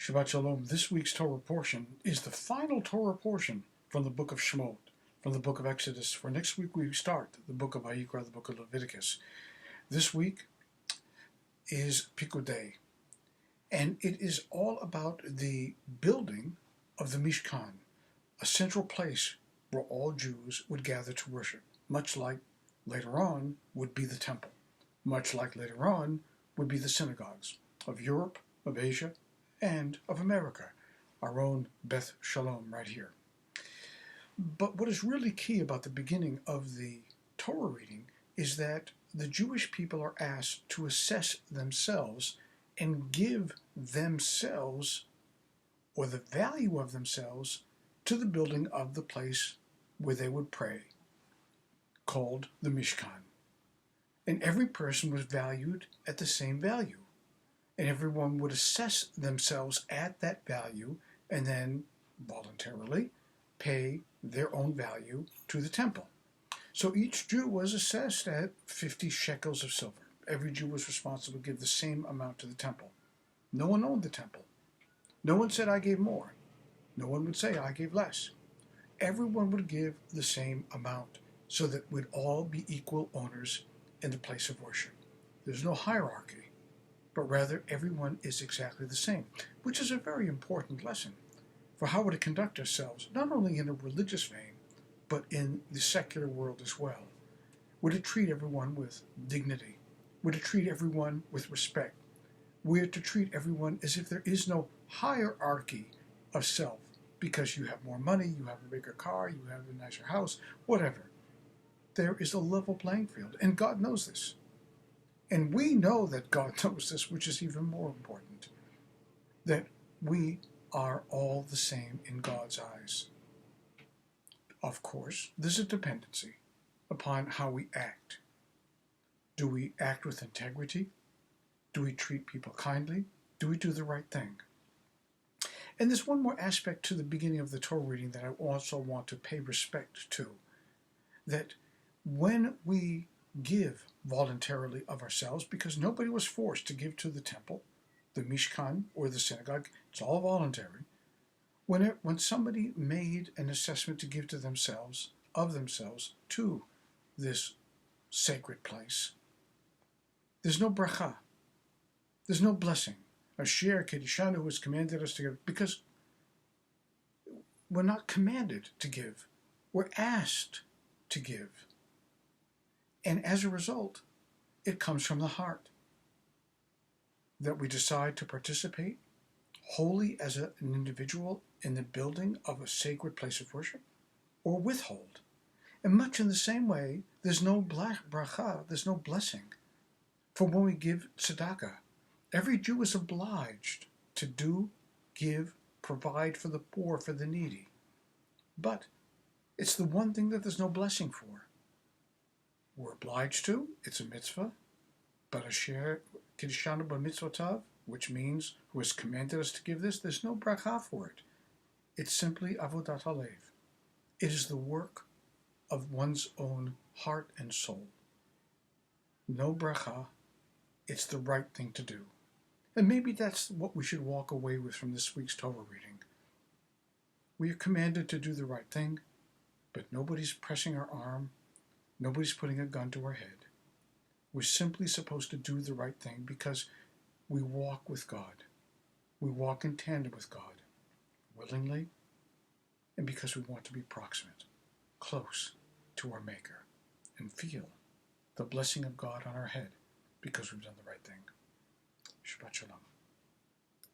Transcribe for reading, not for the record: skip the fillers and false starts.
Shabbat Shalom. This week's Torah portion is the final Torah portion from the book of Shemot, from the book of Exodus. For next week we start the book of Vayikra, the book of Leviticus. This week is Pekuday, and it is all about the building of the Mishkan, a central place where all Jews would gather to worship, much like later on would be the temple, much like later on would be the synagogues of Europe, of Asia, and of America, our own Beth Shalom right here. But what is really key about the beginning of the Torah reading is that the Jewish people are asked to assess themselves and give themselves, or the value of themselves, to the building of the place where they would pray, called the Mishkan. And every person was valued at the same value. And everyone would assess themselves at that value and then voluntarily pay their own value to the temple. So each Jew was assessed at 50 shekels of silver. Every Jew was responsible to give the same amount to the temple. No one owned the temple. No one said, I gave more. No one would say, I gave less. Everyone would give the same amount so that we'd all be equal owners in the place of worship. There's no hierarchy, but rather everyone is exactly the same, which is a very important lesson for how we're to conduct ourselves, not only in a religious vein, but in the secular world as well. We're to treat everyone with dignity. We're to treat everyone with respect. We're to treat everyone as if there is no hierarchy of self, because you have more money, you have a bigger car, you have a nicer house, whatever. There is a level playing field, and God knows this. And we know that God knows this, which is even more important, that we are all the same in God's eyes. Of course, there's a dependency upon how we act. Do we act with integrity? Do we treat people kindly? Do we do the right thing? And there's one more aspect to the beginning of the Torah reading that I also want to pay respect to, that when we give voluntarily of ourselves, because nobody was forced to give to the temple, the Mishkan, or the synagogue. It's all voluntary. When somebody made an assessment to give to themselves, of themselves, to this sacred place, there's no bracha. There's no blessing. Asher Kedishanu has commanded us to give, because we're not commanded to give. We're asked to give. And as a result, it comes from the heart that we decide to participate wholly as an individual in the building of a sacred place of worship, or withhold. And much in the same way, there's no bracha, there's no blessing for when we give tzedakah. Every Jew is obliged to do, give, provide for the poor, for the needy. But it's the one thing that there's no blessing for. We're obliged to, it's a mitzvah, but asher kiddushanu b'mitzvotav, which means who has commanded us to give this, there's no bracha for it. It's simply avodat halev. It is the work of one's own heart and soul. No bracha, it's the right thing to do. And maybe that's what we should walk away with from this week's Torah reading. We are commanded to do the right thing, but nobody's pressing our arm. Nobody's putting a gun to our head. We're simply supposed to do the right thing because we walk with God. We walk in tandem with God, willingly, and because we want to be proximate, close to our Maker, and feel the blessing of God on our head because we've done the right thing. Shabbat Shalom.